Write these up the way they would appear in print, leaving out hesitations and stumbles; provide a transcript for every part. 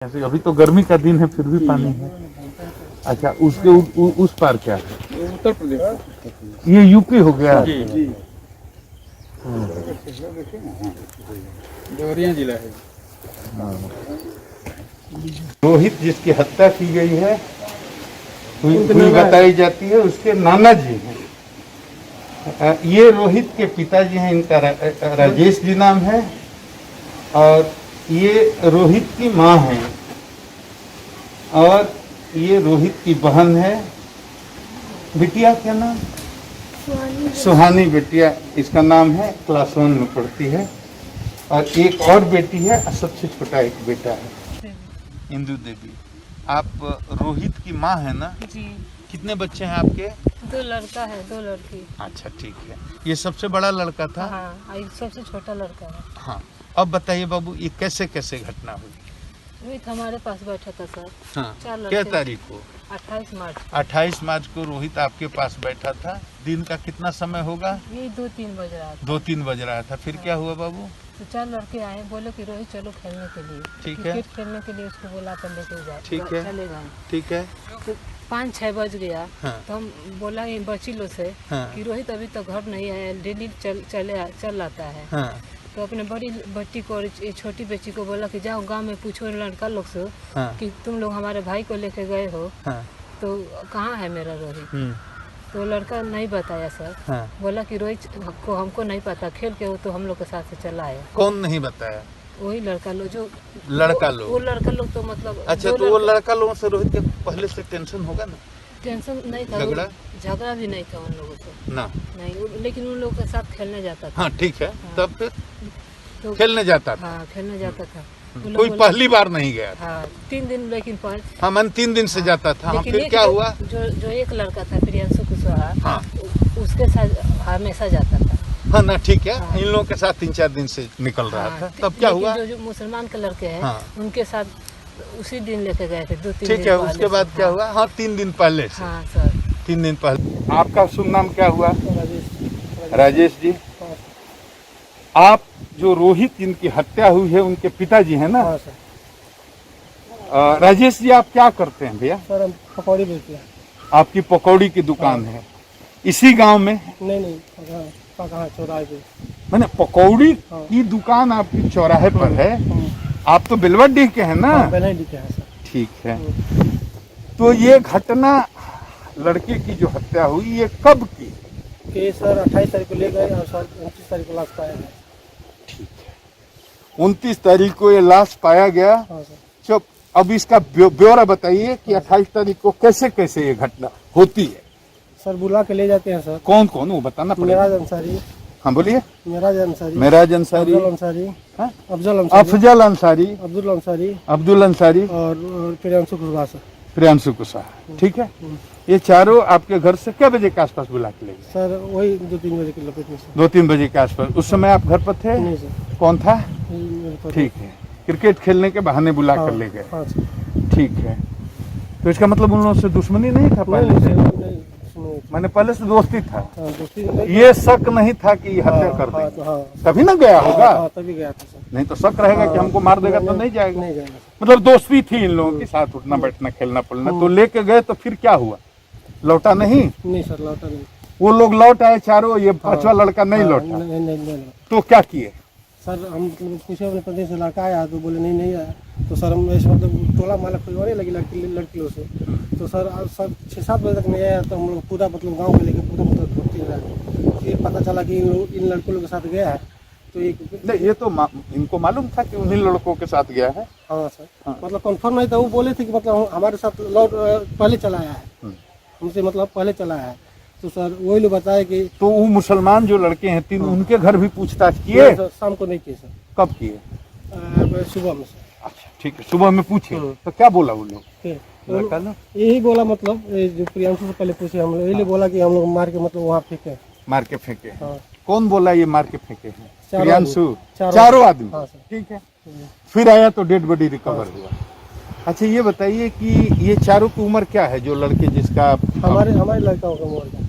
ऐसे अभी तो गर्मी का दिन है फिर भी पानी है। अच्छा उसके उस पार क्या है? उत्तर प्रदेश। ये यूपी हो गया। जी जी देवरिया जिला है। रोहित जिसकी हत्या की गई है हुई बताई जाती है, उसके नाना जी हैं। ये रोहित के पिताजी हैं, इनका राजेश जी नाम है, और ये रोहित की माँ है, और ये रोहित की बहन है। बिटिया क्या नाम? सुहानी बिटिया इसका नाम है, क्लास 1 में पढ़ती है। और एक और बेटी है, सबसे छोटा एक बेटा है, इंदु देवी। आप रोहित की माँ है ना जी। कितने बच्चे हैं आपके? 2 लड़का है 2 लड़की। अच्छा ठीक है। ये सबसे बड़ा लड़का था? हाँ, ये सबसे छोटा लड़का है। हाँ। अब बताइए बाबू, ये कैसे कैसे घटना हुई? रोहित हमारे पास बैठा था सर। हाँ। 4 लड़के। क्या तारीख को? 28 मार्च। 28 मार्च को रोहित आपके पास बैठा था। दिन का कितना समय होगा? ये 2-3 बज रहा था। 2-3 बज रहा था। फिर क्या हुआ बाबू? तो 4 लड़के आए, बोले कि रोहित चलो खेलने के लिए। ठीक है। क्रिकेट खेलने के लिए उसको बोला कर लेके जाए। ठीक है। चले गए। ठीक है। तो 5-6 बज गया। हाँ। तो हम बोला ये बच्ची लोग से हाँ। कि रोहित अभी तक घर नहीं आया, डेली चल आता है। हाँ। तो अपने बड़ी बेटी को और ये छोटी बेटी को बोला कि जाओ गांव में पूछो लड़का लोग से हाँ। कि तुम लोग हमारे भाई को लेके गए हो, हाँ। तो कहाँ है मेरा रोहित? तो लड़का नहीं बताया सर। हाँ। बोला कि रोहित को हमको नहीं पता, खेल के वो तो हम लोग के साथ से चला है। कौन नहीं बताया? वही लड़का लोग जो लड़का लोग। वो लड़का लोग तो मतलब अच्छा, तो वो लड़का लोगों से रोहित के पहले से टेंशन होगा ना? टेंशन नहीं था, झगड़ा भी नहीं था उन लोगों से ना। नहीं, लेकिन उन लोगों के साथ खेलने जाता था। हाँ ठीक है। हाँ। तब फिर तो खेलने जाता था? हाँ, खेलने जाता था। वो लोग कोई बोले- पहली बार नहीं गया था? हाँ, 3 दिन लेकिन पर। हाँ, मन 3 दिन से जाता था। हाँ, लेकिन फिर एक क्या हुआ? जो एक लड़का था प्रियांशु कुशवाहा, हाँ। उसके साथ हमेशा जाता था। हाँ ना, ठीक है। हाँ। इन लोगों के साथ 3-4 दिन से निकल रहा हाँ, था। तब क्या लेकिन हुआ? जो मुसलमान के लड़के हैं, हाँ। उनके साथ उसी दिन लेके गए थे 2-3 दिन ठीक है। पहले उसके बाद से। क्या हाँ। हुआ? हाँ, 3 दिन पहले से। हाँ सर। 3 दिन पहले। आपका शुभ नाम क्या हुआ? राजेश जी। आप जो रोहित जिनकी हत्या हुई है उनके पिताजी हैं ना? हाँ सर। राजेश जी, आप क्या करते हैं भैया? सर हम पकौड़ी बेचते हैं। आपकी पकौड़ी की दुकान है इसी गांव में? नहीं कहाँ चौराहे पे। मैंने पकौड़ी हाँ। की दुकान आपकी चौराहे पर है। हाँ। आप तो बिलवड्डी के हैं ना? पहले लिखे हैं सर। ठीक है। तो ये घटना लड़के की जो हत्या हुई ये कब की? कि सर 28 तारीख को ले गए और सर 29 तारीख को लाश पाया गया। ठीक है। 29 तारीख को ये लाश पाया गया। हाँ सर। चुप। अब इसका ब्यौरा बताइए कि 28 तारीख को कैसे कैसे ये घटना होती है? सर बुला के ले जाते हैं सर। कौन कौन, वो बताना पड़ेगा। मेराज अंसारी। हाँ बोलिए। मेराज अंसारी। मेराज अंसारी। अफजल अंसारी। हाँ? अफजल अंसारी। अफजल अंसारी। अब्दुल अंसारी। अब्दुल अंसारी और प्रियांशु कुशवाहा सर। प्रियांशु कुशवाहा। ठीक है। ये चारों आपके घर से क्या बजे के आसपास बुला के ले गए? सर वही 2-3 बजे के लपेट में सर। 2-3 बजे के आसपास। उस समय आप घर पर थे? नहीं सर। कौन था? मेरे पति। ठीक है। क्रिकेट खेलने के बहाने बुला कर ले गए। हाँ सर। ठीक है। तो इसका मतलब उन लोगों से दुश्मनी नहीं था पहले से? नहीं मैंने पहले से दोस्ती था। हाँ दोस्ती नहीं। ये शक नहीं था कि ये हत्या कर हाँ, देगा? हाँ। तभी ना गया होगा। हाँ तभी गया था सर। नहीं तो शक रहेगा कि हमको मार देगा तो नहीं जाएगा। नहीं जाएगा सर। मतलब दोस्ती थी इन लोगों के साथ, उठना बैठना खेलना पड़ना। तो लेके गए तो फिर क्या हुआ? लौटा नहीं? नहीं सर लौटा नहीं। वो लोग लौट आए चारों, ये 5वां लड़का नहीं लौटा। नहीं। तो क्या किए? सर हम मतलब पूछे अपने पति से, लड़का आया? तो बोले नहीं आया। तो सर हम ऐसे मतलब टोला माला खुलवाने लगी लड़कियों से। तो सर 6-7 बजे तक नहीं आया। तो हम लोग पूरा मतलब गांव में लेके पूरा मतलब ढूंढते रहे। फिर पता चला कि इन लड़कों लोगों के साथ गया है। तो एक नहीं, ये तो इनको मालूम था कि उन्हीं लड़कों के साथ गया है। हाँ सर। हाँ। मतलब कंफर्म नहीं था। वो बोले थे कि मतलब हमारे साथ पहले चला आया है, हमसे मतलब पहले चला आया है। तो सर वही लोग बताए कि तो वो मुसलमान जो लड़के हैं 3, उनके घर भी पूछताछ किए? सर, शाम को नहीं किए सर। कब किए? सुबह में सर। अच्छा ठीक है। सुबह में पूछे तो क्या बोला वो लोग? फिर लड़का लोग यही बोला मतलब जो प्रियांशु से पहले पूछे हम लोग, यही बोला कि हम लोग मार के मतलब वहाँ फेंके। मार के फेंके? हाँ। कौन बोला ये मार के फेंके हैं? चारों प्रियांशु? आदमी। चारों आदमी? हाँ सर। ठीक है। फिर आया तो डेड बॉडी रिकवर हुआ। अच्छा ये बताइए कि ये चारों की उम्र क्या है, जो लड़के जिसका हमारे लड़का होगा उम्र का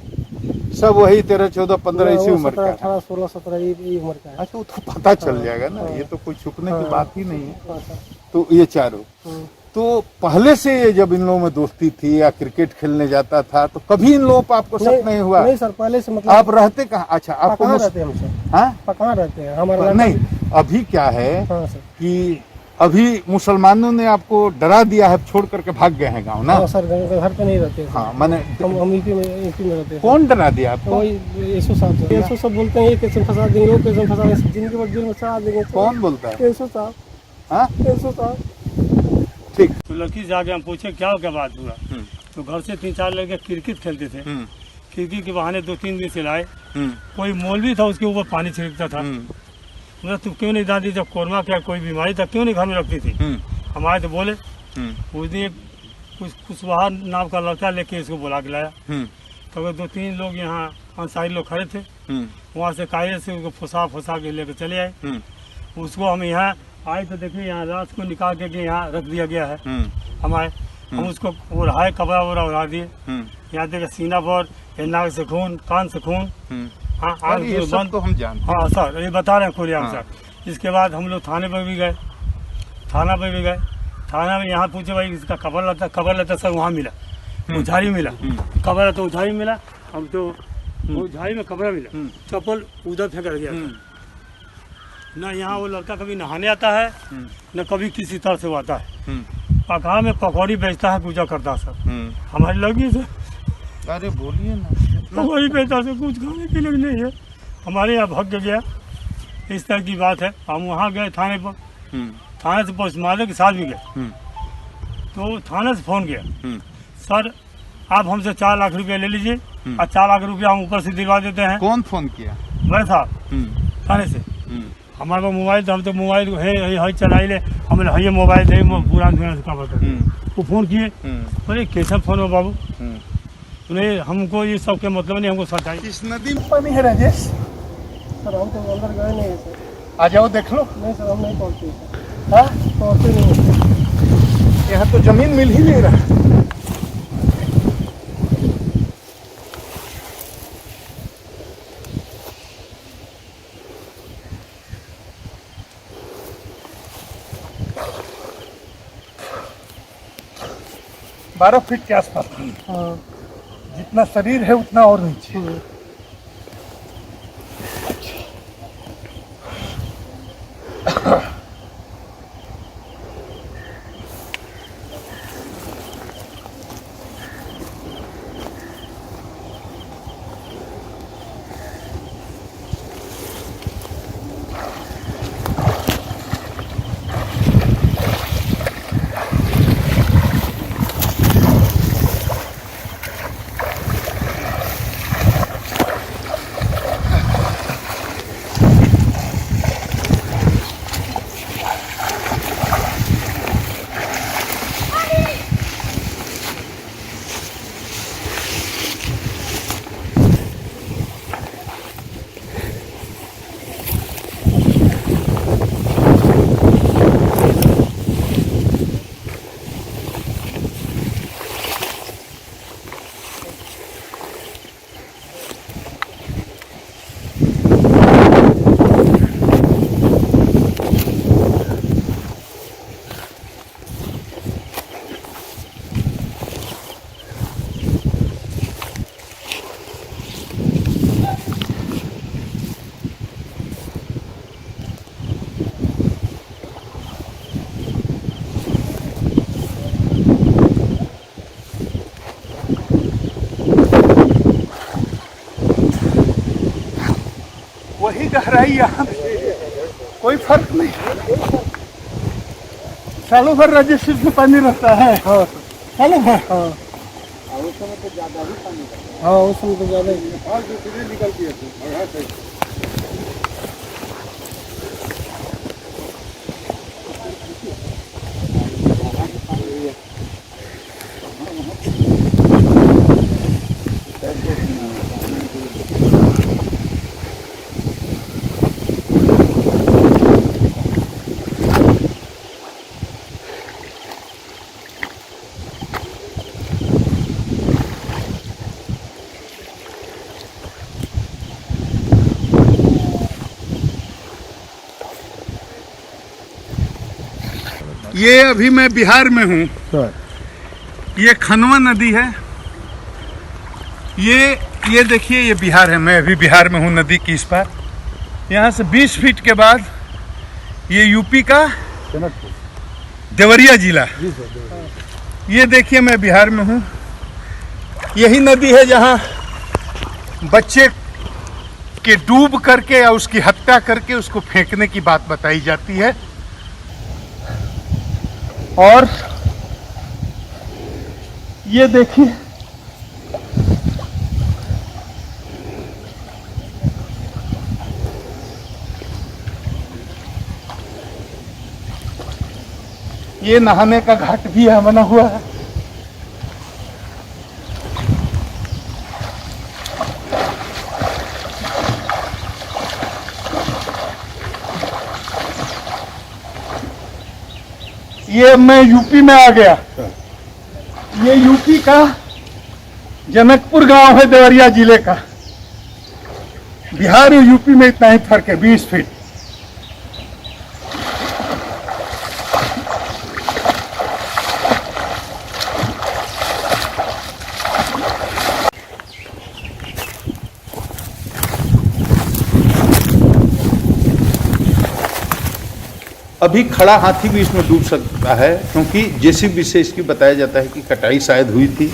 सब वही 13, 14, 15 इसी उम्र का है। 18, 16, 17 ये उम्र का है। अच्छा, वो तो पता चल जाएगा ना, हाँ। ये तो कोई छुपने की हाँ। बात ही नहीं है। हाँ सर। तो ये चारों, हम्म। तो पहले से ये जब इन लोगों में दोस्ती थी या क्रिकेट खेलने जाता था तो कभी इन लोगों पर आपको शक नहीं हुआ? नहीं सर, पहले से मतलब आप रहते कहाँ? अच्छा, आपको कहाँ रहते हैं हम सर? हाँ, कहाँ रहते हैं हमारे? नहीं, अभी क्या है हाँ सर। कि अभी मुसलमानों ने आपको डरा दिया है, छोड़ करके भाग गए हैं गाँव ना? हाँ सर, घर पे नहीं रहते हैं। हाँ, मैंने हम यूपी में रहते हैं। कौन डरा दिया आपको? वही यशु साहब, यशु सब बोलते हैं कैसे फंसा देंगे, वो कैसे फंसा देंगे, जिनके बाद जेल में चढ़ा देंगे। कौन बोलता है? यशु साहब। हाँ, यशु साहब। ठीक। तो लड़की से आके हम पूछे क्या बात हुआ, तो घर से 3-4 लड़के क्रिकेट खेलते थे, क्रिकेट के बहाने 2-3 दिन से लाए, कोई मौलवी था उसके ऊपर पानी छिड़कता था। मतलब तू क्यों नहीं दादी, जब कोरोना क्या कोई बीमारी था क्यों नहीं घर में रखती थी? हमारे तो बोले उस दिन कुछ कुशवाहा नाम का लड़का लेके इसको बुला के लाया, तो 2-3 लोग यहाँ अंसारी लोग खड़े थे, वहाँ से कायदे से उसको फंसा के लेकर चले आए। उसको हम यहाँ आए तो देखिए यहाँ रात को निकाल के यहाँ रख दिया गया है हमारे। हम उसको उड़ाए, कपड़ा वगैरह उड़ा दिए। यहाँ देखे सीना पर, नाक से खून, कान से खून। हाँ, आग ये सब तो हम जानते हैं। हाँ सर, ये बता रहे हैं खुलेआम सर। इसके बाद हम लोग थाने पर भी गए, थाना में यहाँ पूछे भाई इसका खबर लेता सर, वहाँ मिला उझारी मिला, खबर तो उझारी मिला। हम तो उझारी में खबर मिला, चप्पल उधर फेंक गया था। न यहाँ वो लड़का कभी नहाने आता है, न कभी किसी तरह से वो आता है। पकड़ा में पकौड़ी बेचता है, पूजा करता है सर। हमारी लड़की से अरे बोलिए ना। पकौड़ी बेचता से कुछ खाने के लिए नहीं है, हमारे यहाँ भग गया। इस तरह की बात है। हम वहाँ गए थाने पर, थाने से पोस्टमार्टम के साथ भी गए, तो थाने से फोन किया, सर आप हमसे 4 लाख रुपया ले लीजिए और 4 लाख रुपया हम ऊपर से दिलवा देते हैं। कौन फोन किया? बड़े साहब थाने से। हमारे पास मोबाइल था, हम तो मोबाइल है चलाई ले, हमने ये मोबाइल थे पूरा का बता। वो फोन किए, अरे कैसा फोन हो बाबू, नहीं हमको ये सब के मतलब नहीं, हमको सच्चाई। इस नदी में पानी है राजेश? सर हम तो अंदर गए नहीं है सर। आ जाओ देख लो। नहीं सर, हम नहीं पहुँचे। हाँ, पहुँचे नहीं। यहाँ तो जमीन मिल ही नहीं रहा। बारह फीट के आसपास। हाँ। जितना शरीर है उतना और नीचे। वही गहराई यहाँ पे, कोई फर्क नहीं। सालों भर राजेश में पानी रहता है। हाँ सालों भर। हाँ। उस समय तो ज़्यादा ही पानी था। हाँ, उस समय तो ज़्यादा ही। और दूसरे निकलती है। ये अभी मैं बिहार में हूँ। ये खनवा नदी है। ये देखिए, ये बिहार है। मैं अभी बिहार में हूँ, नदी की इस पार। यहाँ से 20 फीट के बाद ये यूपी का देवरिया जिला। ये देखिए, मैं बिहार में हूँ। यही नदी है जहाँ बच्चे के डूब करके या उसकी हत्या करके उसको फेंकने की बात बताई जाती है। और ये देखिए, ये नहाने का घाट भी यहाँ बना हुआ है। ये मैं यूपी में आ गया। ये यूपी का जनकपुर गांव है, देवरिया जिले का। बिहार और यूपी में इतना ही फर्क है, 20 फीट। अभी खड़ा हाथी भी इसमें डूब सकता है, क्योंकि जेसीबी से इसकी बताया जाता है कि कटाई शायद हुई थी।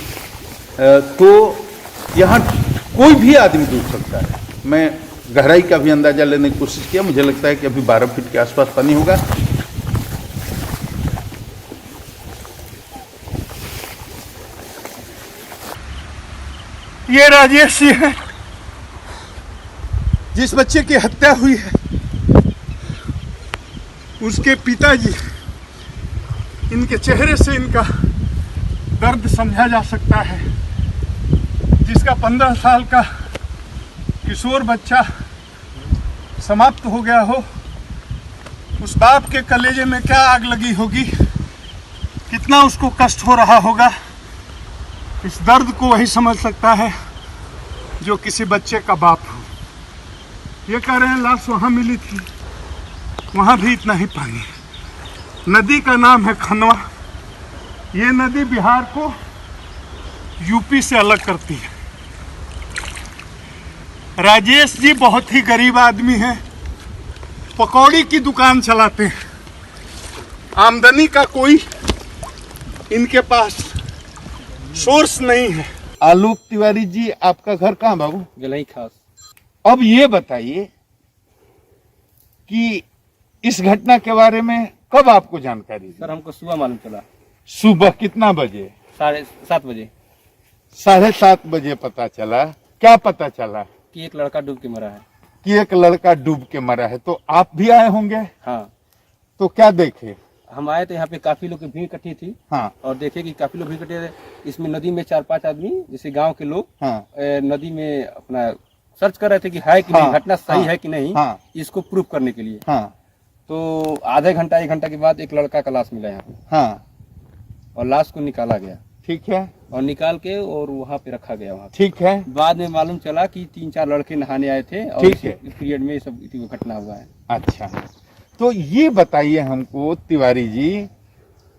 तो यहाँ कोई भी आदमी डूब सकता है। मैं गहराई का भी अंदाजा लेने की कोशिश किया। मुझे लगता है कि अभी 12 फीट के आसपास पानी होगा। ये राजेश जी है, जिस बच्चे की हत्या हुई है। उसके पिताजी, इनके चेहरे से इनका दर्द समझा जा सकता है। जिसका 15 साल का किशोर बच्चा समाप्त हो गया हो, उस बाप के कलेजे में क्या आग लगी होगी, कितना उसको कष्ट हो रहा होगा। इस दर्द को वही समझ सकता है जो किसी बच्चे का बाप हो। ये कह रहे हैं लाश वहां मिली थी, वहां भी इतना ही पानी है। नदी का नाम है खनवा। ये नदी बिहार को यूपी से अलग करती है। राजेश जी बहुत ही गरीब आदमी हैं, पकौड़ी की दुकान चलाते हैं। आमदनी का कोई इनके पास सोर्स नहीं है। आलोक तिवारी जी, आपका घर कहाँ बाबू? गलई खास। अब ये बताइए कि इस घटना के बारे में कब आपको जानकारी दी? सर हमको सुबह मालूम चला। सुबह कितना बजे? 7:30 बजे। 7:30 बजे पता चला। क्या पता चला? कि एक लड़का डूब के मरा है। कि एक लड़का डूब के मरा है। तो आप भी आए होंगे? हाँ। तो क्या देखे? हम आए थे, यहाँ पे काफी लोग की भीड़ इकट्ठी थी। हाँ। और देखे कि काफी लोग भीड़ इकट्ठे थे। इसमें नदी में 4-5 आदमी, जैसे गांव के लोग, हाँ। नदी में अपना सर्च कर रहे थे कि है कि नहीं, घटना सही है कि नहीं, हाँ। इसको प्रूव करने के लिए। हाँ। तो आधे घंटा 1 घंटा के बाद एक लड़का का लाश मिला यहाँ पे। हाँ। और लाश को निकाला गया। ठीक है। और निकाल के और वहाँ पे रखा गया। वहाँ ठीक है। बाद में मालूम चला कि 3-4 लड़के नहाने आए थे और ठीक है। इस पीरियड में ये सब घटना हुआ है। अच्छा, तो ये बताइए हमको तिवारी जी,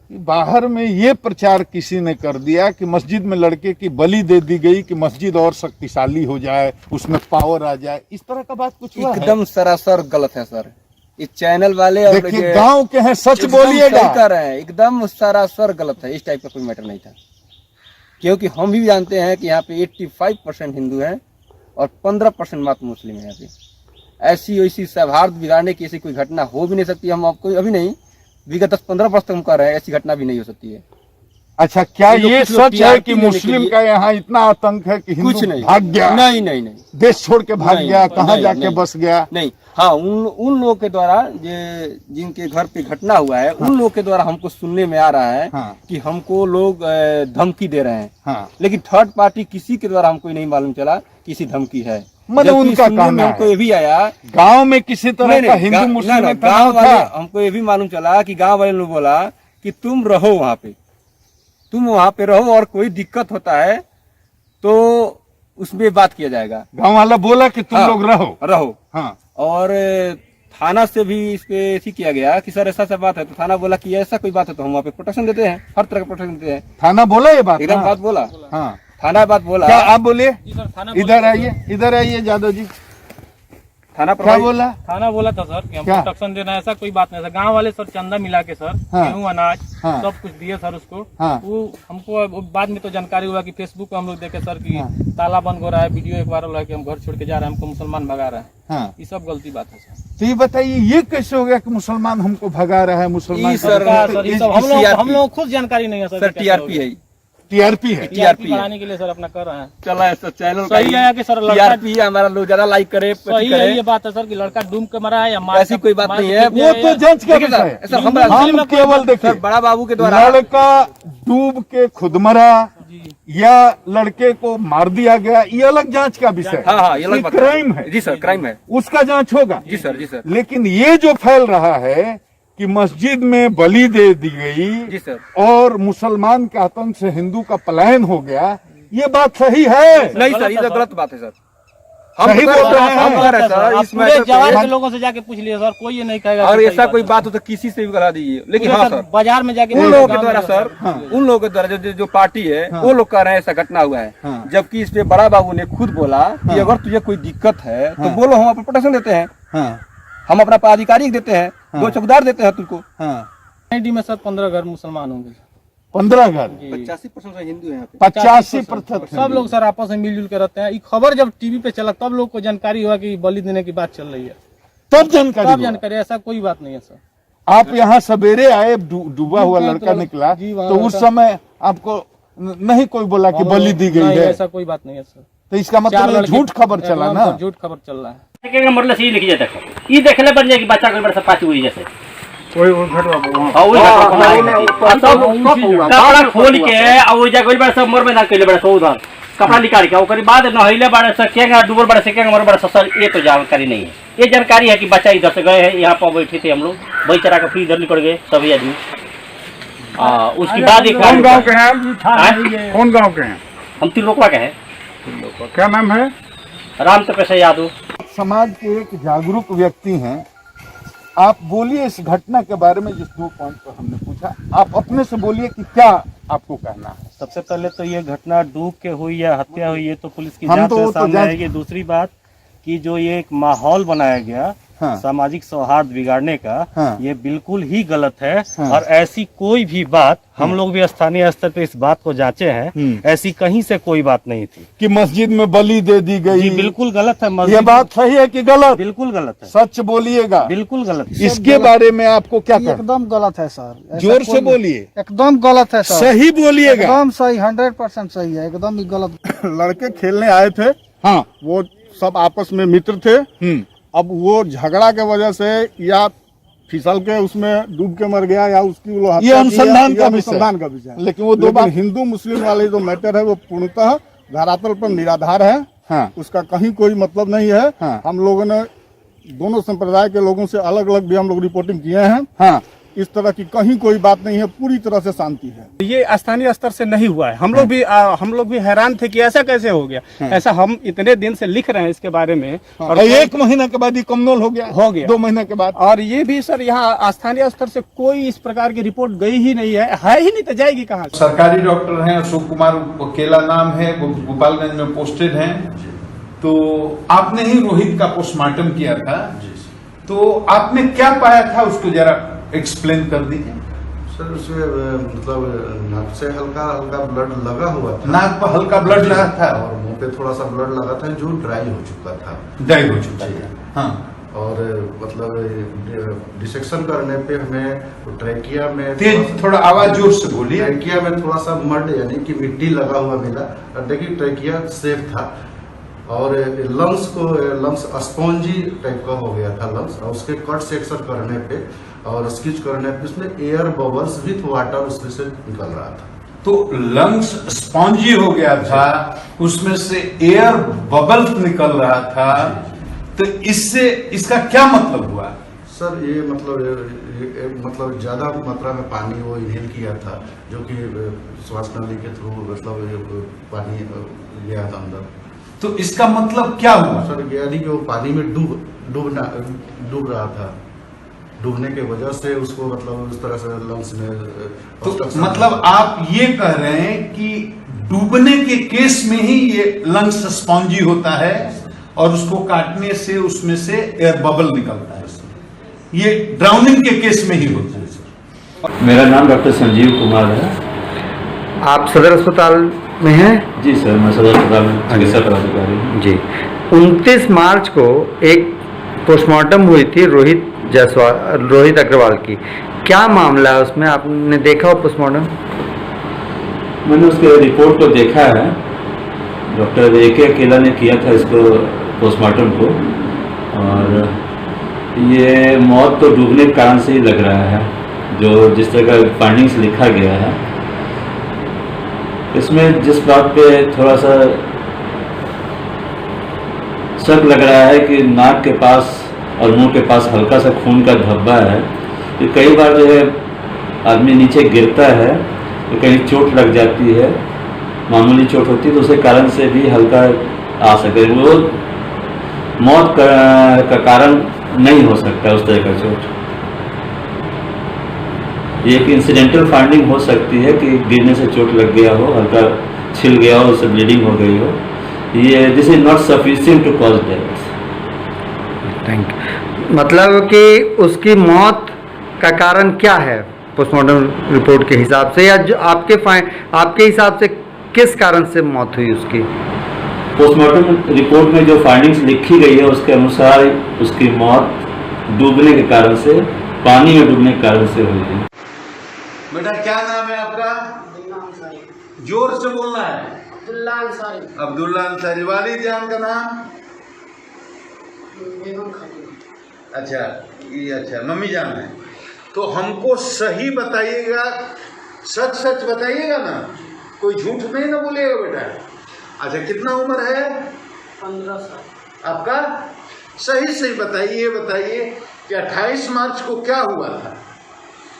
बाहर में ये प्रचार किसी ने कर दिया कि मस्जिद में लड़के की बलि दे दी गई कि मस्जिद और शक्तिशाली हो जाए, उसमें पावर आ जाए, इस तरह का बात कुछ हुआ है? एकदम सरासर गलत है सर। इस चैनल वाले और देखिए, गांव के हैं, सच बोलिएगा। कर रहे हैं, एकदम सरासर गलत है। इस टाइप का कोई मैटर नहीं था, क्योंकि हम भी जानते हैं कि यहाँ पे 85% हिंदू हैं और 15% मात्र मुस्लिम है। यहाँ पे ऐसी वैसी सौहार्द बिगाड़ने की ऐसी कोई घटना हो भी नहीं सकती। हम आपको अभी नहीं, विगत 10-15 वर्ष तक हम कह रहे हैं ऐसी घटना भी नहीं हो सकती है। अच्छा, क्या ये सच है कि मुस्लिम का यहाँ इतना आतंक है कि कुछ हिंदू नहीं भाग गया? नहीं नहीं नहीं, देश छोड़ के भाग नहीं, गया, कहाँ नहीं, जाके नहीं, बस गया? नहीं। हाँ, उन लोगों के द्वारा जिनके घर पे घटना हुआ है, हाँ। उन लोगों के द्वारा हमको सुनने में आ रहा है। हाँ। कि हमको लोग धमकी दे रहे हैं। हाँ। लेकिन थर्ड पार्टी किसी के द्वारा हमको नहीं मालूम चला किसी धमकी है। मतलब जबकि उनका सुनने में कहना हमको है ये भी आया, गांव में किसी तरह का हिंदू गाँव मुस्लिम में वाले था। हमको ये भी मालूम चला कि गाँव वाले ने बोला कि तुम रहो वहाँ पे, तुम वहाँ पे रहो और कोई दिक्कत होता है तो उसमें बात किया जाएगा। गांव वाला बोला कि तुम हाँ, लोग रहो। रहो। हाँ। और थाना से भी इस पे ठीक किया गया कि सर ऐसा बात है, तो थाना बोला कि ऐसा कोई बात है तो हम वहाँ पे प्रोटेक्शन देते हैं, हर तरह का प्रोटेक्शन देते हैं। थाना बोला ये बात? एकदम बात बोला, हाँ थाना बात बोला। क्या आप बोलिए? इधर आइए जादव जी। थाना क्या बोला? थाना बोला था सर कि हम क्या? प्रोटेक्शन देना है, ऐसा कोई बात नहीं सर। गांव वाले सर चंदा मिला के सर गेहूं अनाज सब कुछ दिए सर उसको। वो हमको बाद में तो जानकारी हुआ कि फेसबुक पे हम लोग देखे सर कि ताला बंद हो रहा है, वीडियो एक बार हो रहा है कि हम घर छोड़ के जा रहे हैं, हमको मुसलमान भगा रहे हैं। ये सब गलती बात है सर। तो ये बताइए ये कैसे हो गया कि मुसलमान हमको भगा रहा है? मुसलमान हम लोग खुद जानकारी नहीं है सर। टीआरपी है, टीआरपी है, टीआरपी बढ़ाने के लिए सर अपना कर रहे हैं। चला ऐसा चैनल सही है कि सर टीआरपी है हमारा, लोग ज्यादा लाइक करे। सही है ये बात है सर कि लड़का डूब के मरा है या मार, ऐसी कोई बात नहीं है, वो तो जांच का विषय है। ऐसा हम केवल देखिए बड़ा बाबू के द्वारा लड़का डूब के खुद मरा या लड़के को मार दिया गया, ये अलग जांच का विषय है। हाँ, ये अलग क्राइम है। जी सर, क्राइम है, उसका जांच होगा। जी सर, जी सर। लेकिन ये जो फैल रहा है कि मस्जिद में बलि दे दी गई, जी सर, और मुसलमान के आतंक से हिंदू का पलायन हो गया, ये बात सही है? नहीं सर, ये तो गलत बात है सर। सही बोल रहे हैं सर। इसमें जवान के लोगों से जाके पूछ लिए सर, कोई ये नहीं कहेगा। और ऐसा कोई बात हो तो किसी से भी करा दीजिए। लेकिन हाँ सर, बाजार में जाके उन लोगों के द्वारा सर, उन लोगों के द्वारा जो पार्टी है वो लोग कह रहे हैं ऐसा घटना हुआ है, जबकि इस पे बड़ा बाबू ने खुद बोला कि अगर तुझे कोई दिक्कत है तो बोलो, हम आपको प्रोटेक्शन देते हैं, हम अपना पदाधिकारी देते हैं, 2 चौकीदार देते हैं तुमको। आईडी में सर 15 घर मुसलमान होंगे, 15 घर, 85% हिंदू है, 85% सब लोग सर आपस में मिलजुल के रहते हैं। ये खबर जब टीवी पे चला तब लोग को जानकारी हुआ कि बलि देने की बात चल रही है, तब जानकारी। ऐसा कोई बात नहीं है सर। आप यहाँ सवेरे आए, डूबा हुआ लड़का निकला, तो उस समय आपको नहीं कोई बोला कि बलि दी गई है? ऐसा कोई बात नहीं है सर। तो इसका मतलब झूठ खबर चला ना? झूठ खबर चल रहा है। मतलब सही लिखी जाता है, ये देखले बन जाए कि बच्चा कोई बड़ा पाँच हुई जैसे कपड़ा खोल के और जगह सब मोर मैदान कैले बड़ा उधर कपड़ा निकाल के ओकर बाद नहैले बड़े से केंगा डूबल बड़े से केंगा मर बड़े सर, ये तो जानकारी नहीं है। ये जानकारी है कि बच्चा इधर से गए हैं, यहाँ पर बैठे थे हम लोग, वही चरा के फिर इधर निकल गए सभी आदमी। उसके बाद कौन गांव के हैं? कौन गांव के हैं? हम त्रिलोकवा के हैं। क्या नाम है? राम तपेश यादव। समाज के एक जागरूक व्यक्ति हैं, आप बोलिए इस घटना के बारे में जिस 2 पॉइंट पर हमने पूछा, आप अपने से बोलिए कि क्या आपको कहना है। सबसे पहले तो ये घटना डूब के हुई या हत्या हुई, ये तो पुलिस की जांच में सामने आएगी। दूसरी बात कि जो ये एक माहौल बनाया गया सामाजिक सौहार्द बिगाड़ने का, ये बिल्कुल ही गलत है। और ऐसी कोई भी बात, हम लोग भी स्थानीय स्तर पे इस बात को जांचे हैं, ऐसी कहीं से कोई बात नहीं थी कि मस्जिद में बलि दे दी गई। जी बिल्कुल गलत है। ये बात सही है कि गलत? बिल्कुल गलत है। सच बोलिएगा। बिल्कुल गलत। इसके बारे में आपको क्या कहना? एकदम गलत है सर, जोर से बोलिए। एकदम गलत है सर, सही बोलिएगा। एकदम सही, 100% सही है, एकदम ही गलत। लड़के खेलने आए थे, हाँ, वो सब आपस में मित्र थे। अब वो झगड़ा के वजह से या फिसल के उसमें डूब के मर गया या उसकी ये अनुसंधान का विषय है। लेकिन वो 2 बात, हिंदू मुस्लिम वाले जो मैटर है वो पूर्णतः धरातल पर निराधार है। हाँ, उसका कहीं कोई मतलब नहीं है। हाँ, हम लोगों ने दोनों संप्रदाय के लोगों से अलग अलग भी हम लोग रिपोर्टिंग किए हैं। हाँ, इस तरह की कहीं कोई बात नहीं है, पूरी तरह से शांति है। ये स्थानीय स्तर से नहीं हुआ है। हम लोग भी हैरान थे कि ऐसा कैसे हो गया। ऐसा हम इतने दिन से लिख रहे हैं इसके बारे में, और 1 महीना के बाद ये कमनोल हो गया 2 महीने के बाद। और ये भी सर यहाँ स्थानीय स्तर से कोई इस प्रकार की रिपोर्ट गई ही नहीं है ही नहीं तो जाएगी कहाँ से। सरकारी डॉक्टर हैं, अशोक कुमार केला नाम है, वो गोपालगंज में पोस्टेड हैं। तो आपने ही रोहित का पोस्टमार्टम किया था, तो आपने क्या पाया था उसको जरा एक्सप्लेन कर दीजिए। सर उसमें मतलब नाक से हल्का हल्का ब्लड लगा हुआ था, नाक पर हल्का ब्लड लगा था और मुंह पे थोड़ा सा ब्लड लगा था जो ड्राई हो चुका था। ड्राई हो चुका था, हाँ। और मतलब डिसेक्शन करने पे हमें ट्रैकिया में थोड़ा आवाज जोर से बोलिए। ट्रैकिया में थोड़ा सा मड यानी कि मिट्टी लगा हुआ मिला, देखिए ट्रैकिया सेफ था। और लंग्स स्पॉन्जी टाइप का हो गया था लंग्स, और उसके कट सेक्शन करने पे और स्किच करने पे उसमें एयर बबल्स विथ वाटर उसमें से निकल रहा था। तो लंग्स स्पॉन्जी हो गया था, उसमें से एयर बबल्स निकल रहा था, तो इससे इसका क्या मतलब हुआ? सर ये मतलब ज्यादा मात्रा में पानी वो इनहेल किया था, जो कि श्वास नली के थ्रू मतलब पानी गया था अंदर। तो इसका मतलब क्या हुआ? सर यानी कि वो पानी में डूब रहा था, डूबने के वजह से उसको मतलब उस तरह से लंग्स में तो मतलब आप ये कह रहे हैं कि डूबने के केस में ही ये लंग्स स्पॉन्जी होता है और उसको काटने से उसमें से एयर बबल निकलता है, ये ड्राउनिंग के केस में ही होता है। मेरा नाम डॉक्टर संजीव कुमार है। आप सदर अस्पताल में हैं? जी सर, मैं सदर अस्पताल में चिकित्सा पदाधिकारी हूँ। जी, 29 मार्च को एक पोस्टमार्टम हुई थी रोहित अग्रवाल की, क्या मामला है उसमें? आपने देखा हो पोस्टमार्टम? मैंने उसके रिपोर्ट को देखा है। डॉक्टर AK अकेला ने किया था इसको पोस्टमार्टम को, और ये मौत तो डूबने के कारण से ही लग रहा है, जो जिस तरह का फाइंडिंग्स लिखा गया है। इसमें जिस बात पे थोड़ा सा शक लग रहा है कि नाक के पास और मुंह के पास हल्का सा खून का धब्बा है, तो कई बार जो है आदमी नीचे गिरता है तो कहीं चोट लग जाती है, मामूली चोट होती है, तो उसके कारण से भी हल्का आ सके, वो मौत का कारण नहीं हो सकता उस तरह का चोट। ये एक इंसिडेंटल फाइंडिंग हो सकती है कि गिरने से चोट लग गया हो, हल्का छिल गया हो, उससे ब्लीडिंग हो गई हो। ये this is not sufficient to cause death. Thank you. मतलब कि उसकी मौत का कारण क्या है पोस्टमार्टम रिपोर्ट के हिसाब से, या जो आपके हिसाब से किस कारण से मौत हुई उसकी? पोस्टमार्टम रिपोर्ट में जो फाइंडिंग्स लिखी गई है उसके अनुसार उसकी मौत डूबने के कारण से, पानी में डूबने के कारण से हुई है। बेटा क्या नाम है आपका? जोर से बोलना है। अब्दुल्ला अंसारी। अब्दुल्ला अंसारी। वालिद जान का नाम? बेगम खातून। अच्छा, ये अच्छा मम्मी जान है। तो हमको सही बताइएगा, सच सच बताइएगा ना, कोई झूठ नहीं ना बोलिएगा बेटा। अच्छा, कितना उम्र है? 15 साल। आपका? सही सही बताइए कि 28 मार्च को क्या हुआ था?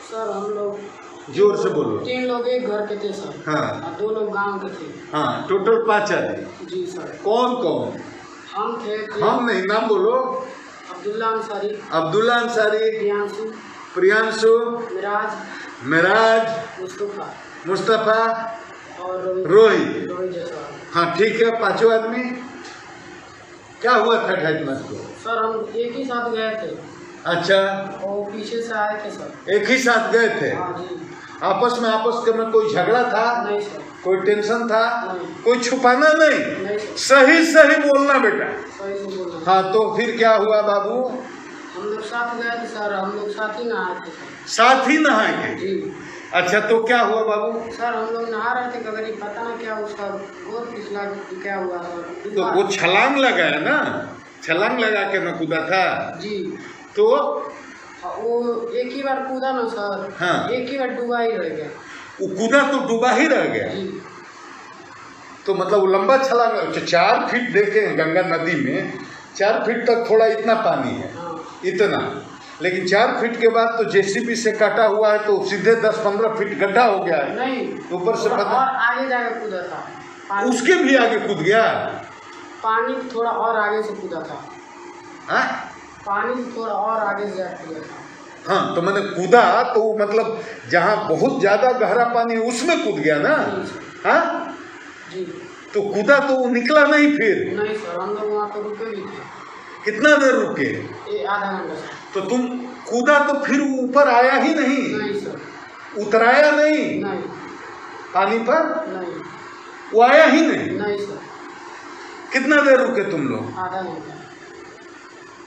सर हम लोग, जोर से बोलो। 3 लोग एक घर के थे सर। हाँ। और 2 लोग गांव के थे। हाँ, टोटल 5 आदमी। जी सर। कौन कौन? हम थे। हम नहीं, नाम बोलो। अब्दुल्ला अंसारी। अब्दुल्ला अंसारी। प्रियांशु। मिराज। मुस्तफा और रोहित। हाँ ठीक है, 5 आदमी। क्या हुआ था 28 मार्च को? सर हम एक ही साथ गए थे। अच्छा, और पीछे से आए थे सर। एक ही साथ गए थे? हाँ जी। आपस में कोई झगड़ा था? नहीं सर। कोई टेंशन था? नहीं। कोई छुपाना नहीं? नहीं सर। सही बोलना बेटा। सही से बोलना। हाँ, तो फिर क्या हुआ बाबू? हम लोग साथ गए थे सर, हम लोग साथ ही नहाए थे। साथ ही नहाए थे? जी। अच्छा, तो क्या हुआ बाबू? सर हम लोग नहा रहे थे, कभी पता ना क्या उसका गोर पिछला क्या हुआ सर। तो वो छलांग लगा है ना, छलांग लगा के न कूदा था? जी। तो वो एक ही बार कूदा ना सर। हाँ। एक ही बार डूबा ही रह गया। वो कूदा तो डूबा ही रह गया? जी। तो मतलब वो लंबा छलांग, 4 फीट देखे गंगा नदी में 4 फीट तक थोड़ा इतना पानी है। हाँ। इतना, लेकिन 4 फीट के बाद तो JCB से काटा हुआ है, तो सीधे 10-15 फीट गड्ढा हो गया है। नहीं, ऊपर से और पता आगे जाके कूदा था। उसके भी आगे कूद गया? पानी थोड़ा और आगे से कूदा था। हाँ? पानी थोड़ा और आगे से जाके कूदा था। हाँ, तो मैंने कूदा तो मतलब जहाँ बहुत ज्यादा गहरा पानी उसमें कूद गया ना? हाँ जी। तो कूदा तो वो निकला नहीं फिर? नहीं सर, हम लोग वहाँ पे रुके भी थे। कितना देर रुके? आधा घंटा सर। तो तुम कूदा तो फिर ऊपर आया ही नहीं? नहीं सर। उतराया नहीं? नहीं। पानी पर? नहीं। वो आया ही नहीं? नहीं सर। कितना देर रुके तुम लोग? आधा घंटा।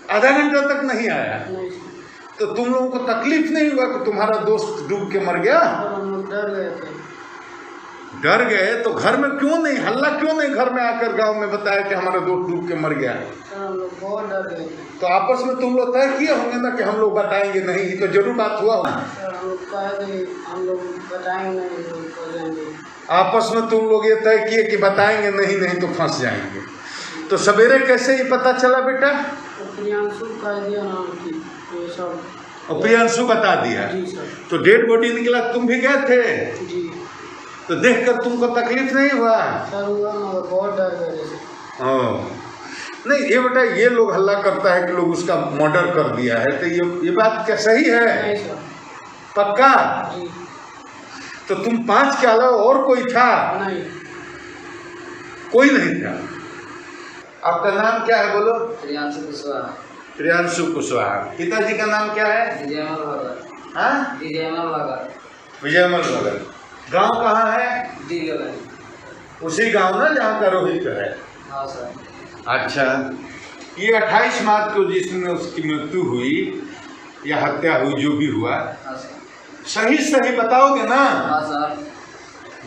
आधा घंटा तक नहीं आया? नहीं सर। तो तुम लोगों को तकलीफ नहीं हुआ कि तुम्हारा दोस्त डूब के मर गया? और हम लोग डर गए थे। डर गए तो घर में क्यों नहीं, हल्ला क्यों नहीं घर में आकर गांव में बताया कि हमारा दोस्त डूब के मर गया? सर हम लोग बहुत डर गए थे। तो आपस में तुम लोग तय किए होंगे ना कि हम लोग बताएंगे नहीं, ये तो जरूर बात हुआ होगा। सर हम लोग कहे थे हम लोग बताएंगे नहीं, हम लोग फंस जाएंगे। आपस में तुम लोग ये तय किए कि बताएंगे नहीं तो फंस जाएंगे। तो सवेरे कैसे ये पता चला बेटा? प्रियांशु कह दिया नाम की ये सब। और प्रियांशु बता दिया? जी सर। तो डेड बॉडी निकला, तुम भी गए थे? जी। तो देखकर तुमको तकलीफ नहीं हुआ? सर हुआ, मगर बहुत डर गए थे। हाँ नहीं ये बेटा ये लोग हल्ला करता है कि लोग उसका मर्डर कर दिया है, तो ये बात क्या सही है? पक्का? तो तुम 5 के अलावा और कोई था? नहीं, कोई नहीं था। आपका नाम क्या है बोलो? प्रियांशु कुशवाहा। प्रियांशु कुशवाहा। पिताजी का नाम क्या है? विजयमल भगत। हाँ? विजयमल भगत। विजयमल भगत। गांव कहाँ है? दीगल। उसी गांव ना जहाँ का रोहित है? हाँ सर। अच्छा, ये 28 मार्च को जिस दिन उसकी मृत्यु हुई या हत्या हुई जो भी हुआ, हाँ सर। सही बताओगे ना? हाँ सर।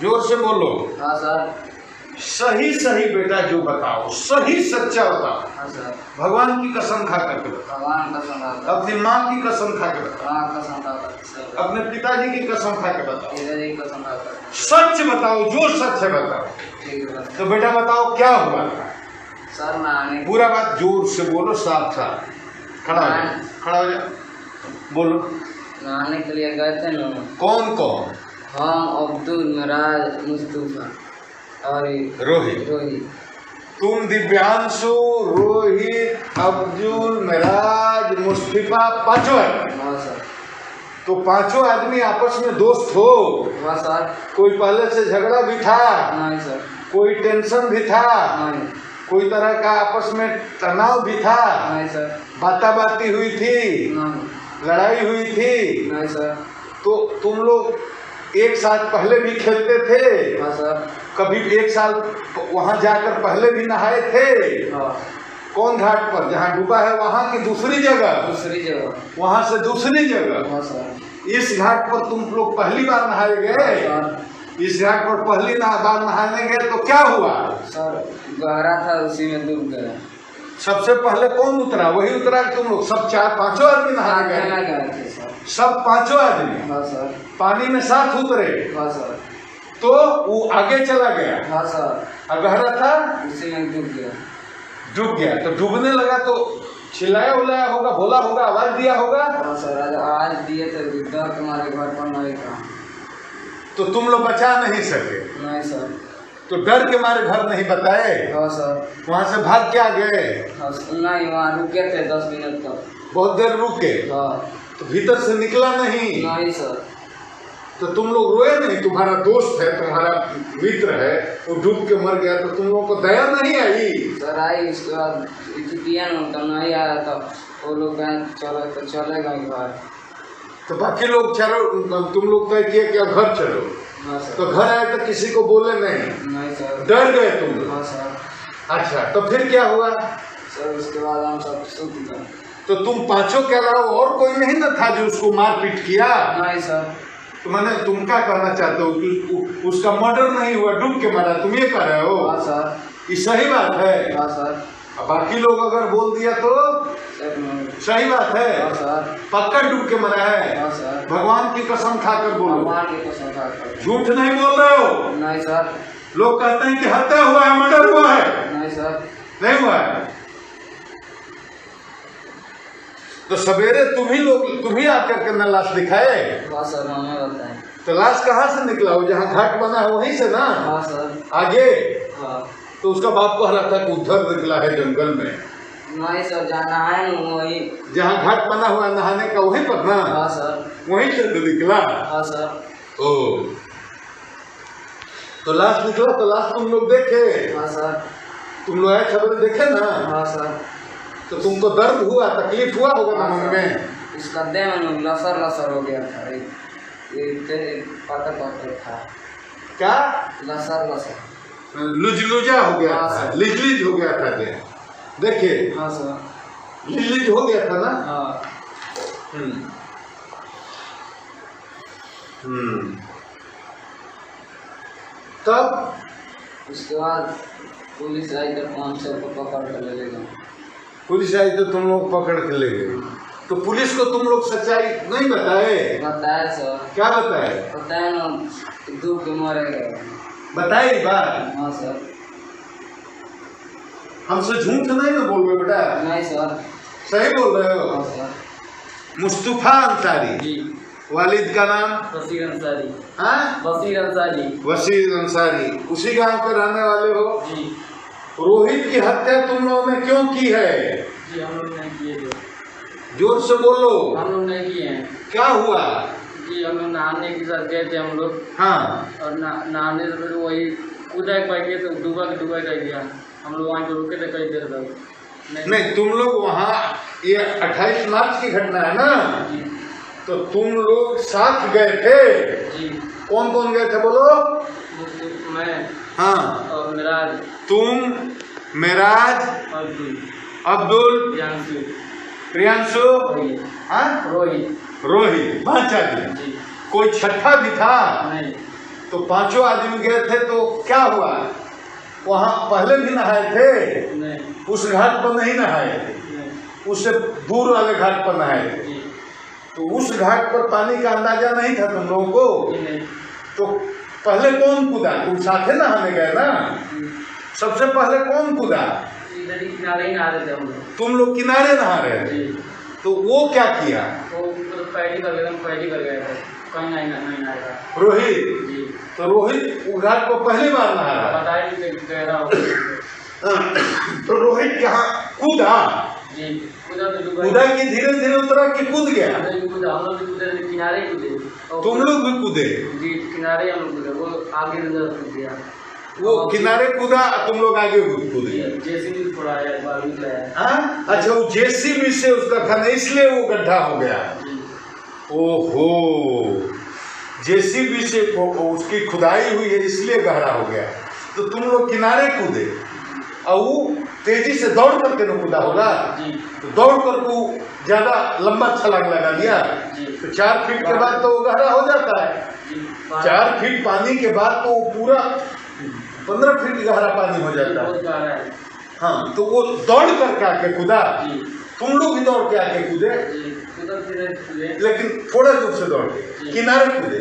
जोर से बोलो। हाँ सर। सही बेटा जो बताओ, सही सच्चा बताओ। हाँ सर। भगवान की कसम खा करके बताओ। भगवान कसम खा कर। अपनी माँ की कसम खा के बताओ। हाँ कसम खा कर। अपने पिताजी की कसम खा के बताओ। पिताजी की कसम खा कर। सच बताओ, जो सच है बताओ। ठीक है तो बेटा बताओ क्या हुआ था? सर नहाने। पूरा बात जोर से बोलो, साफ साफ। खड़ा हो जा, बोलो। नहाने के लिए गए थे ना। कौन कौन? हम, अब्दुल, मिराज, मुस्तफा और रोहित। तुम दिव्यांशु, रोहित, अब्दुल, मिराज, मुस्तफा, 5 आदमी। हाँ सर। तो 5 आदमी आपस में दोस्त हो? हाँ सर। कोई पहले से झगड़ा भी था? नहीं सर। कोई टेंशन भी था? नहीं। कोई तरह का आपस में तनाव भी था? नहीं सर। बाती हुई थी? नहीं। लड़ाई हुई थी? नहीं सर। तो तुम लोग एक साथ पहले भी खेलते थे? हाँ सर। कभी एक साल वहां जाकर पहले भी नहाए थे? हाँ। कौन घाट पर? जहाँ डूबा है वहाँ की दूसरी जगह? दूसरी जगह। वहाँ से दूसरी जगह? हाँ सर। इस घाट पर तुम लोग पहली बार नहाए गए? हाँ, इस घाट पर पहली बार नहाने गए तो क्या हुआ? सर गहरा था, उसी में डूब गए। सबसे पहले कौन उतरा? वही उतरा कि तुम लोग सब 4-5 आदमी नहाने गए? सब 5 आदमी? हाँ सर। पानी में साथ उतरे? हाँ सर। तो वो आगे चला गया? हाँ सर। और गहरा था? उसी में डूब गया। डूब गया तो डूबने लगा तो चिल्लाया उलाया होगा, बोला होगा, आवाज दिया होगा? हाँ सर, आवाज दिए थे, डर तुम्हारे घर पर नहीं था। तो तुम लोग बचा नहीं सके? नहीं सर। तो डर के मारे घर नहीं बताए? हाँ सर। वहाँ से भाग क्या गए? हाँ, नहीं वहाँ रुके थे 10 मिनट तक। बहुत देर रुके? हाँ। तो भीतर से निकला नहीं? नहीं सर। तो तुम लोग रोए नहीं? तुम्हारा दोस्त है, तुम्हारा मित्र है, वो डूब के मर गया, तो तुम लोगों को दया नहीं आई? सर आई, उसके बाद पिया तो नहीं आया था, वो लोग चले गए घर। तो बाकी लोग चलो, तुम लोग तय किए कि घर चलो? हाँ सर। तो घर आए तो किसी को बोले नहीं? नहीं सर। डर गए तुम लोग? हाँ सर। अच्छा, तो फिर क्या हुआ? सर उसके बाद हम सब सूख गए। तो तुम 5 के अलावा और कोई नहीं ना था जो उसको मारपीट किया? नहीं सर। तो मैंने तुम क्या कहना चाहते हो कि उसका मर्डर नहीं हुआ, डूब के मारा, तुम ये कह रहे हो? हाँ सर। ये सही बात है? हाँ सर। अब बाकी लोग अगर बोल दिया तो सही बात है? हाँ सर। पक्का डूब के मरा है? हाँ सर। भगवान की कसम खाकर बोलो। भगवान की कसम खाकर। झूठ नहीं बोल रहे हो? नहीं सर। लोग कहते हैं कि हत्या हुआ है, मर्डर हुआ है। नहीं सर। नहीं हुआ है? तो सवेरे तुम ही आकर के न लाश दिखाए? हाँ सर, हमें बताएं। तो लाश कहाँ से निकला? हो जहाँ घाट बना है वहीं से ना? हाँ सर। आगे? हाँ। तो उसका बाप कह रहा था कि उधर निकला है जंगल में। नहीं सर, जाना है वही जहाँ घाट बना हुआ नहाने का वहीं पर ना? हाँ सर। वहीं से निकला? हाँ सर। ओ, तो लाश निकला तो लाश तुम लोग देखे? हाँ सर। तुम लोग आए खबर देखे ना? हाँ सर। तो तुमको दर्द हुआ, तकलीफ हुआ होगा ना मन में? इसका देह में लसर हो गया था, पत्थर था। क्या? लसर लुजलुजा हो गया था, लिजलिज हो गया था देह। देखे? हाँ सर। लिजलिज हो गया था ना? हाँ। तब उसके बाद पुलिस आई तो हम सबको पकड़ कर ले गए। पुलिस आई तो तुम लोग पकड़ के ले गए? तो पुलिस को तुम लोग सच्चाई नहीं बताए? बताया सर। क्या बताए? बताया ना, डूब के मारे गए। बताई बात? हाँ सर। हमसे झूठ नहीं ना बोल रहे बेटा? नहीं सर। सही बोल रहे हो? हाँ सर। मुस्तफा अंसारी जी। वालिद का नाम? वसीर अंसारी। हाँ? वसीर अंसारी। वसीर अंसारी। उसी गांव के रहने वाले हो? जी। रोहित की हत्या तुम लोगों ने क्यों की है? जी हम लोग नहीं किए। जोर से बोलो। हम लोग नहीं किए हैं। क्या हुआ? जी हम लोग नहाने के साथ गए थे हम लोग। हाँ। और नहाने से फिर वही कूदा पाएंगे तो डूबा रह गया। हम लोग वहाँ पे रुके थे कई देर तक। नहीं तुम लोग वहाँ, ये 28 मार्च की घटना है ना? तो तुम लोग साथ गए थे? जी। कौन कौन गए थे बोलो? मैं। हाँ। और मेराज। तुम, मेराज, अब्दुल, प्रियांशु, हाँ? रोहित 5 आदमी। कोई छठा भी था? नहीं। तो 5 आदमी गए थे तो क्या हुआ? वहाँ पहले भी नहाए थे? नहीं। उस घाट पर नहीं नहाए थे? उससे दूर वाले घाट पर नहाए थे? तो उस घाट पर पानी का अंदाजा नहीं था तुम लोगों को? नहीं। तो पहले कौन कूदा? तुम साथे नहाने गए ना? सबसे पहले कौन कूदा? इधर ही किनारे ही नहा रहे थे हम लोग। तुम लोग किनारे नहा रहे थे? तो वो क्या किया? वो पैडी कर गए थे, कहीं नहीं नहाया। रोहित? जी। तो रोहित उस घाट को पहली बार नहा रहा है? बताइए गहरा हो। तो रोहित यहाँ कूदा? जी कूदा कूदा कि धीरे धीरे उतरा कि कूद गया? कूदा, हम लोग भी कूदे, किनारे कूदे। तुम लोग भी कूदे? जी किनारे हम लोग कूदे, वो आगे नजर कूद गया। वो किनारे कूदा, तुम लोग आगे कूद गए? जेसीबी थोड़ा हाँ? अच्छा, वो जेसीबी से उसका खाना, इसलिए वो गड्ढा हो गया। ओहो, जेसीबी से उसकी खुदाई हुई है इसलिए गहरा हो गया। तो तुम लोग किनारे कूदे और वो तेजी से दौड़ करके न कूदा होगा? तो दौड़ कर वो ज्यादा लंबा छलांग लगा दिया। तो 4 फीट के बाद तो वो गहरा हो जाता है। 4 फीट पानी के बाद तो पूरा 15 फीट गहरा पानी हो जाता है। हाँ, तो वो दौड़ करके आके कूदा? तुम लोग भी दौड़ के आके कूदे? लेकिन थोड़ा दूर से दौड़ के किनारे कूदे?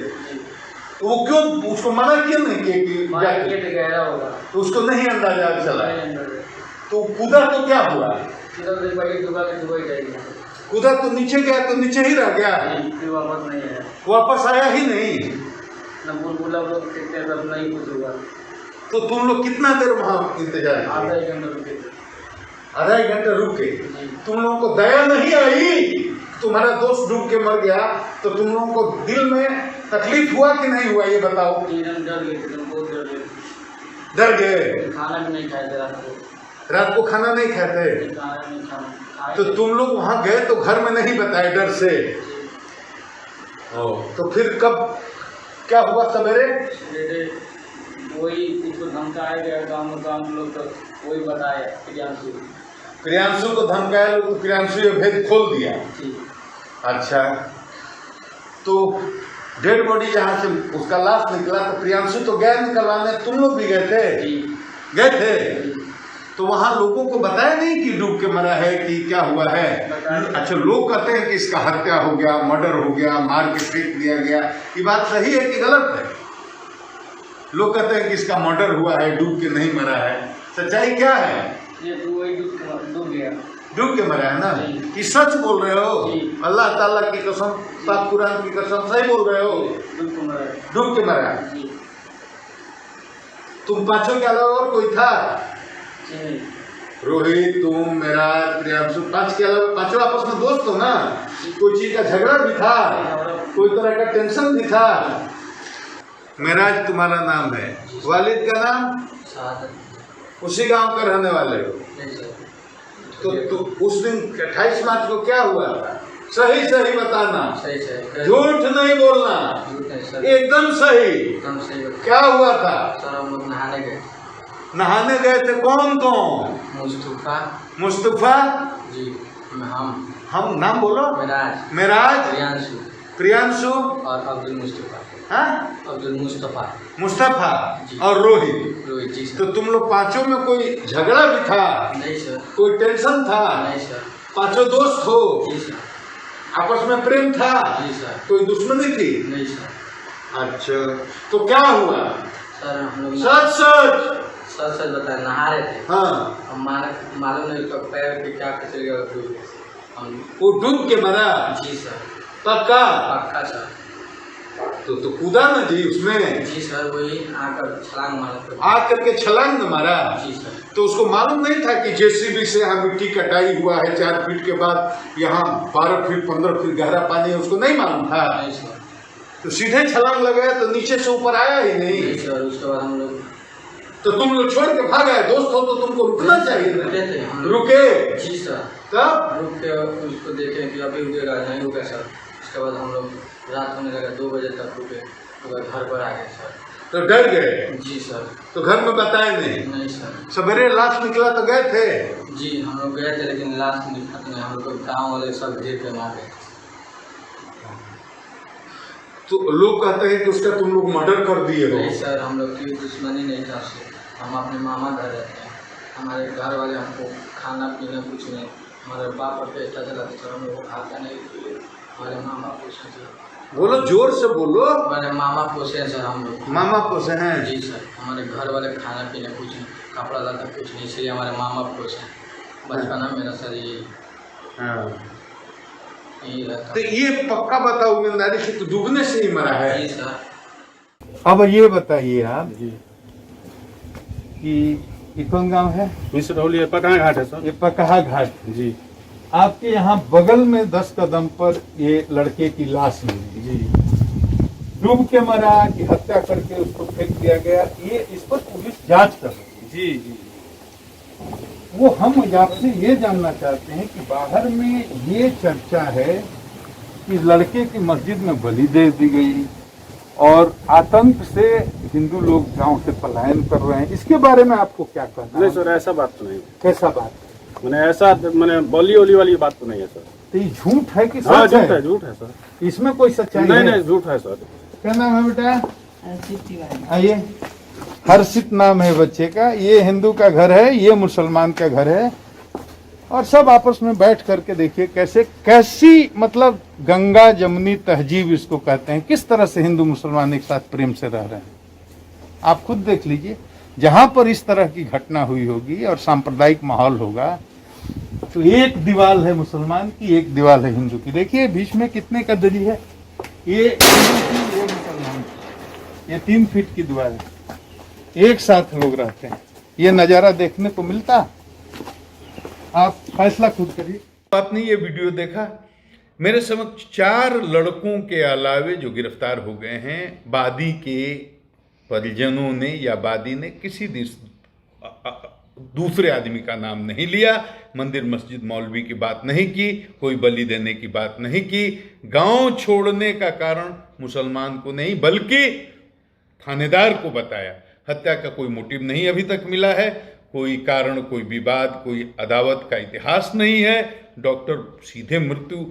तो वो क्यों, उसको मना क्यों नहीं किया? गहरा होगा तो उसको नहीं अंदाजा चला? तो कूदा तो क्या हुआ? कूदा तो नीचे गया, तो नीचे ही रह गया, फिर वापस नहीं आया। वापस आया ही नहीं? नहीं कुछ हुआ। तो तुम लोग कितना देर वहाँ इंतजार किया? आधा एक घंटा रुके। तुम लोगों को दया नहीं आई? तुम्हारा दोस्त डूब के मर गया तो तुम लोगों को दिल में तकलीफ हुआ कि नहीं हुआ, ये बताओ। डर गए? खाना भी नहीं खाए थे रात को खाना नहीं खाते? तो तुम लोग वहाँ गए तो घर में नहीं बताए डर से? तो फिर कब क्या हुआ? सवेरे वही इसको धमकाया गया गाँव लोग, तो वही बताया प्रियांशु को धमकाया लोग, तो प्रियांशु ये भेद खोल दिया। अच्छा, तो डेड बॉडी जहाँ से उसका लाश निकला तो प्रियांशु तो गया निकलवाने, तुम लोग भी गए थे? गए थे? तो वहाँ लोगों को बताया नहीं कि डूब के मरा है कि क्या हुआ है? अच्छा, लोग कहते हैं कि इसका हत्या हो गया, मर्डर हो गया, मार के फेंक दिया गया, ये बात सही है कि गलत है? लोग कहते हैं कि इसका मर्डर हुआ है, डूब के नहीं मरा है। सच्चाई क्या है? ये डूब गया। डूब के मरा है ना? कि सच बोल रहे हो? अल्लाह ताला की कसम, पाक कुरान की कसम, सही बोल रहे हो? डूब के मरा। तुम 5 के अलावा और कोई था? रोहित, तुम, मेरा, प्रियांशु, 5 के अलावा 5 आपस में दोस्त हो ना? कोई चीज का झगड़ा भी था? कोई तरह का टेंशन भी था? मेराज तुम्हारा नाम है, वालिद का नाम? उसी गांव का रहने वाले हो? तो उस दिन 28 मार्च को क्या हुआ? सही सही बताना, झूठ नहीं बोलना, एकदम सही। क्या हुआ था? सर हम लोग नहाने गए थे। कौन कौन? मुस्तफा जी, हम नाम बोलो। मेराज, प्रियांशु और अब्दुल मुस्तफा। हाँ? अब्दुल मुस्तफा और रोहित। जी सर। तो तुम लोग 5 में कोई झगड़ा भी था? नहीं सर। कोई टेंशन था? नहीं सर। 5 दोस्त हो? जी सर। आपस में प्रेम था? जी सर। कोई दुश्मनी थी? नहीं सर। अच्छा, तो क्या हुआ? सर हम लोग सच सच बताए, नहा रहे थे। हाँ। हम मालूम नहीं तो पैर पे क्या चल गया, हम वो डूब के मरा? जी सर। पक्का? पक्का सर। तो कूदा ना जी उसमें? जी सर, वही आकर छलांग मारा। आकर के छलांग न मारा? जी सर। तो उसको मालूम नहीं था कि जेसीबी से यहाँ मिट्टी कटाई हुआ है, 4 फीट के बाद यहाँ 12 फीट 15 फीट गहरा पानी है, उसको नहीं मालूम था? नहीं सर। तो सीधे छलांग लगाया तो नीचे से ऊपर आया ही नहीं सर। उसके बाद हम लोग, तो तुम लोग छोड़ के भाग आए? दोस्त हो तो तुमको रुकना चाहिए था। रुके? जी सर। तब रुक के उसको देखे कि अभी रुकेगा, नहीं रुका सर। उसके बाद हम लोग रात होने लगा, 2 बजे तक रुके, तो घर पर आ गए सर। तो डर गए? जी सर। तो घर में बताए नहीं? नहीं सर। सवेरे लाश निकला तो गए थे? जी हम लोग गए थे, लेकिन लाश निकला नहीं। हम लोग गाँव वाले सब घेर के मार गए। तो लोग कहते हैं कि उसका तुम लोग मर्डर कर दिए हो? नहीं सर, हम लोग की दुश्मनी नहीं था उससे। हम अपने मामा घर रहते हैं। हमारे घर वाले हमको खाना पीना कुछ नहीं, हमारे बाप और बेटा चलाते सर, हम लोग खाता नहीं। हमारे मामा पोसे थे। बोलो, जोर से बोलो। हमारे मामा पोसे हैं सर हम लोग। मामा पोसे हैं? जी सर। हमारे घर वाले खाना पीना कुछ नहीं, कपड़ा लता कुछ नहीं, इसलिए हमारे मामा पोसे हैं। बचपना मेरा सर यही तो ये पक्का बताओ ईमानदारी से, तो डूबने से ही मरा है? जी सर। अब ये बताइए आप कि ये कौन गांव है? मिसरौली पकहा घाट है सर। ये पकहा घाट जी। आपके यहाँ बगल में 10 कदम पर ये लड़के की लाश मिली जी। डूब के मरा कि हत्या करके उसको फेंक दिया गया, ये इस पर पुलिस जांच कर रही है। जी जी। वो हम आपसे ये जानना चाहते हैं कि बाहर में ये चर्चा है कि लड़के की मस्जिद में बलि दे दी गई और आतंक से हिंदू लोग गांव से पलायन कर रहे हैं, इसके बारे में आपको क्या कहना है? नहीं सर, ऐसा बात तो नहीं। कैसा बात? मैंने ऐसा बली ओली वाली बात तो नहीं है सर। तो ये झूठ है कि सच हाँ, है? झूठ है सर। इसमें कोई सच्चाई नहीं? है? नहीं, झूठ है सर। क्या नाम है बेटा? आइए। हर्षित नाम है बच्चे का। ये हिंदू का घर है, ये मुसलमान का घर है, और सब आपस में बैठ करके देखिए कैसी मतलब गंगा जमुनी तहजीब इसको कहते हैं, किस तरह से हिंदू मुसलमान एक साथ प्रेम से रह रहे हैं। आप खुद देख लीजिए, जहां पर इस तरह की घटना हुई होगी और सांप्रदायिक माहौल होगा, तो एक दीवार है मुसलमान की, एक दीवार है हिंदू की। देखिए बीच में कितने का दरी है, ये हिंदू की, ये मुसलमान की, ये 3 फीट की दीवार है, एक साथ लोग रहते हैं। ये नजारा देखने को मिलता? आप फैसला खुद करिए। आपने ये वीडियो देखा, मेरे समक्ष 4 लड़कों के अलावे जो गिरफ्तार हो गए हैं, वादी के परिजनों ने या वादी ने किसी दूसरे आदमी का नाम नहीं लिया, मंदिर मस्जिद मौलवी की बात नहीं की, कोई बलि देने की बात नहीं की, गांव छोड़ने का कारण मुसलमान को नहीं बल्कि थानेदार को बताया। हत्या का कोई मोटिव नहीं अभी तक मिला है, कोई कारण, कोई विवाद, कोई अदावत का इतिहास नहीं है। डॉक्टर सीधे मृत्यु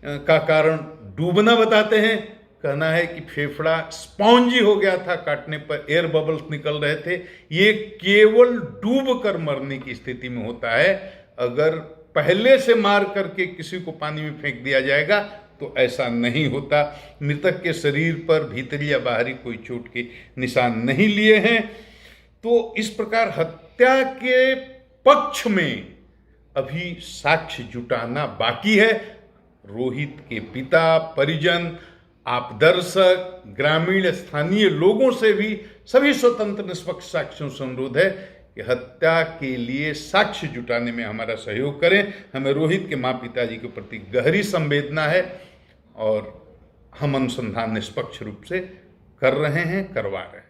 का कारण डूबना बताते हैं। कहना है कि फेफड़ा स्पॉन्जी हो गया था, काटने पर एयर बबल्स निकल रहे थे। ये केवल डूब कर मरने की स्थिति में होता है। अगर पहले से मार करके किसी को पानी में फेंक दिया जाएगा तो ऐसा नहीं होता। मृतक के शरीर पर भीतरी या बाहरी कोई चोट के निशान नहीं लिए हैं। तो इस प्रकार हत्या के पक्ष में अभी साक्ष्य जुटाना बाकी है। रोहित के पिता, परिजन, आप दर्शक, ग्रामीण स्थानीय लोगों से भी सभी स्वतंत्र निष्पक्ष साक्ष्यों से अनुरोध है कि हत्या के लिए साक्ष्य जुटाने में हमारा सहयोग करें। हमें रोहित के माँ पिताजी के प्रति गहरी संवेदना है और हम अनुसंधान निष्पक्ष रूप से कर रहे हैं, करवा रहे हैं।